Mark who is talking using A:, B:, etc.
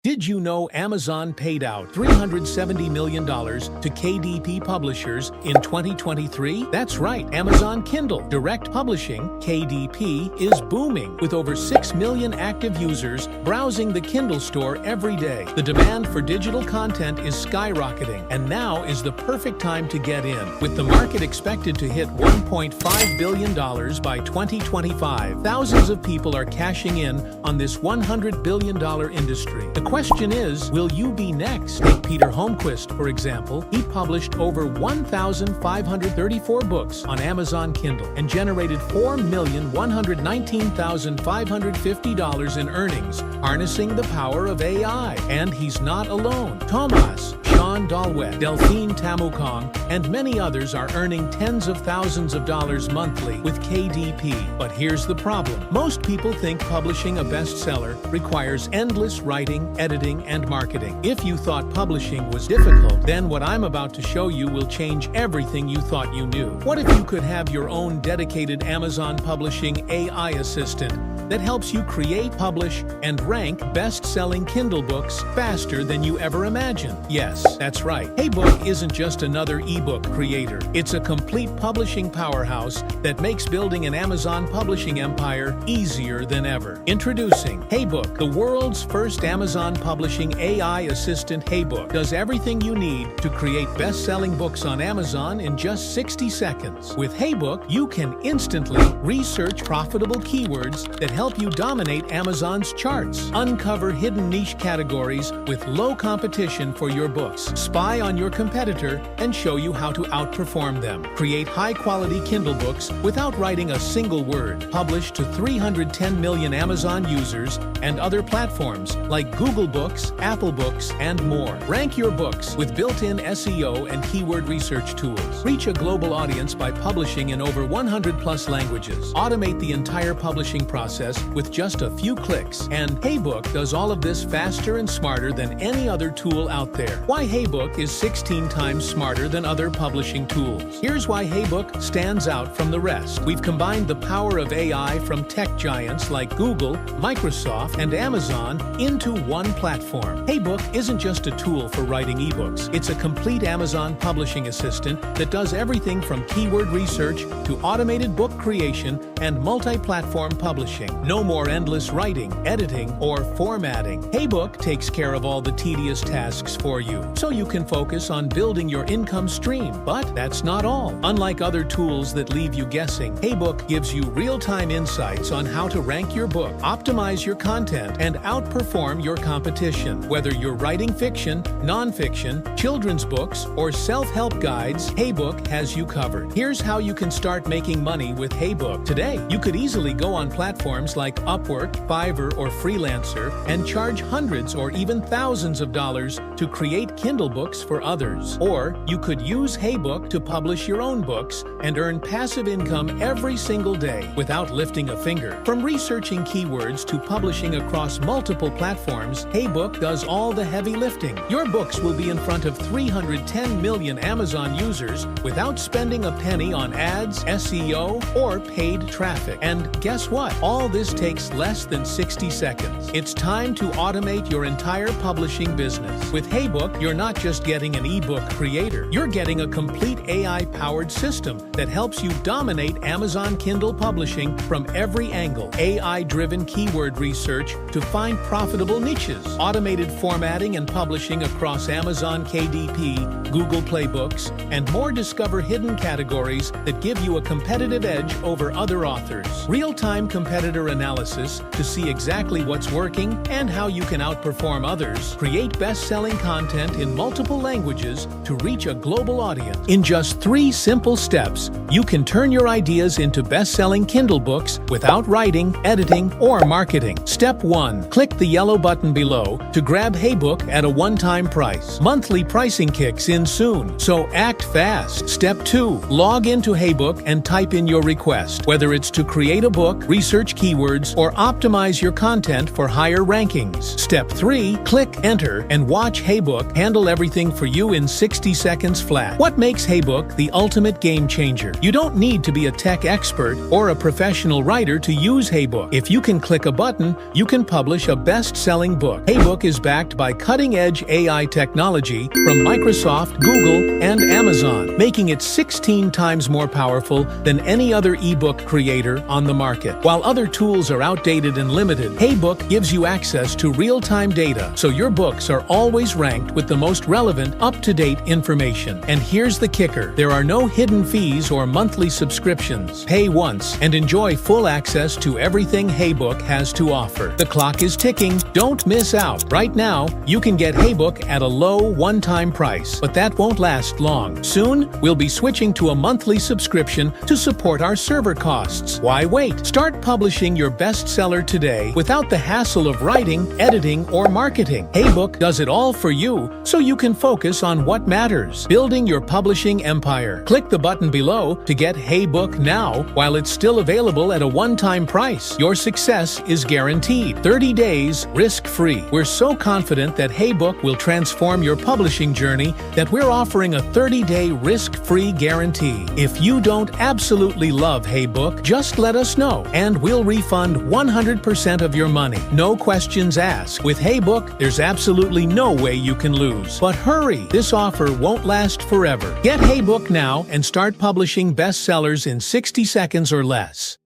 A: Did you know Amazon paid out $370 million to KDP publishers in 2023? That's right, Amazon Kindle Direct Publishing, KDP, is booming, with over 6 million active users browsing the Kindle store every day. The demand for digital content is skyrocketing, and now is the perfect time to get in. With the market expected to hit $1.5 billion by 2025, thousands of people are cashing in on this $100 billion industry. The question is, will you be next? Take Peter Holmquist, for example. He published over 1,534 books on Amazon Kindle and generated $4,119,550 in earnings, harnessing the power of AI. And he's not alone. Thomas, Sean Dalwet, Delphine Tamukong, and many others are earning tens of thousands of dollars monthly with KDP. But here's the problem. Most people think publishing a bestseller requires endless writing, editing, and marketing. If you thought publishing was difficult, then what I'm about to show you will change everything you thought you knew. What if you could have your own dedicated Amazon Publishing AI assistant that helps you create, publish, and rank best-selling Kindle books faster than you ever imagined? Yes, that's right. HeyBOOK isn't just another ebook creator. It's a complete publishing powerhouse that makes building an Amazon publishing empire easier than ever. Introducing HeyBOOK, the world's first Amazon publishing AI assistant. HeyBOOK does everything you need to create best-selling books on Amazon in just 60 seconds. With HeyBOOK, you can instantly research profitable keywords that help you dominate Amazon's charts, uncover hidden niche categories with low competition for your books, spy on your competitor, and show you how to outperform them. Create high-quality Kindle books without writing a single word. Publish to 310 million Amazon users and other platforms like Google Books, Apple Books, and more. Rank your books with built-in SEO and keyword research tools. Reach a global audience by publishing in over 100+ languages. Automate the entire publishing process with just a few clicks. And HeyBOOK does all of this faster and smarter than any other tool out there. Why HeyBOOK is 16 times smarter than other publishing tools. Here's why HeyBOOK stands out from the rest. We've combined the power of AI from tech giants like Google, Microsoft, and Amazon into one platform. HeyBOOK isn't just a tool for writing ebooks. It's a complete Amazon publishing assistant that does everything from keyword research to automated book creation and multi-platform publishing. No more endless writing, editing, or formatting. HeyBOOK takes care of all the tedious tasks for you, so you can focus on building your income stream. But that's not all. Unlike other tools that leave you guessing, HeyBOOK gives you real-time insights on how to rank your book, optimize your content, and outperform your competition. Whether you're writing fiction, non-fiction, children's books, or self-help guides, HeyBOOK has you covered. Here's how you can start making money with HeyBOOK. Today, you could easily go on platforms like Upwork, Fiverr, or Freelancer and charge hundreds or even thousands of dollars to create Kindle books for others. Or you could use HeyBOOK to publish your own books and earn passive income every single day without lifting a finger. From researching keywords to publishing across multiple platforms, HeyBOOK does all the heavy lifting. Your books will be in front of 310 million Amazon users without spending a penny on ads, SEO, or paid traffic. And guess what? All this takes less than 60 seconds. It's time to automate your entire publishing business. With HeyBOOK, you're not just getting an ebook creator. You're getting a complete AI-powered system that helps you dominate Amazon Kindle publishing from every angle. AI-driven keyword research to find profitable niches. Automated formatting and publishing across Amazon KDP, Google Play Books, and more. Discover hidden categories that give you a competitive edge over other authors. Real-time competitor analysis to see exactly what's working and how you can outperform others. Create best-selling content in multiple languages to reach a global audience. In just 3 simple steps, you can turn your ideas into best-selling Kindle books without writing, editing, or marketing. Step 1. Click the yellow button below to grab HeyBOOK at a one-time price. Monthly pricing kicks in soon, so act fast. Step 2. Log into HeyBOOK and type in your request. Whether it's to create a book, research keywords, keywords, or optimize your content for higher rankings. Step 3. Click Enter and watch HeyBOOK handle everything for you in 60 seconds flat. What makes HeyBOOK the ultimate game changer? You don't need to be a tech expert or a professional writer to use HeyBOOK. If you can click a button, you can publish a best-selling book. HeyBOOK is backed by cutting-edge AI technology from Microsoft, Google, and Amazon, making it 16 times more powerful than any other ebook creator on the market. While other tools are outdated and limited, HeyBOOK gives you access to real-time data, so your books are always ranked with the most relevant, up-to-date information. And here's the kicker: there are no hidden fees or monthly subscriptions. Pay once and enjoy full access to everything HeyBOOK has to offer. The clock is ticking. Don't miss out. Right now, you can get HeyBOOK at a low one-time price, but that won't last long. Soon, we'll be switching to a monthly subscription to support our server costs. Why wait? Start publishing your bestseller today without the hassle of writing, editing, or marketing. HeyBOOK does it all for you, so you can focus on what matters: building your publishing empire. Click the button below to get HeyBOOK now while it's still available at a one-time price. Your success is guaranteed. 30 days risk-free. We're so confident that HeyBOOK will transform your publishing journey that we're offering a 30-day risk-free guarantee. If you don't absolutely love HeyBOOK, just let us know and we'll refund 100% of your money. No questions asked. With HeyBOOK, there's absolutely no way you can lose. But hurry, this offer won't last forever. Get HeyBOOK now and start publishing bestsellers in 60 seconds or less.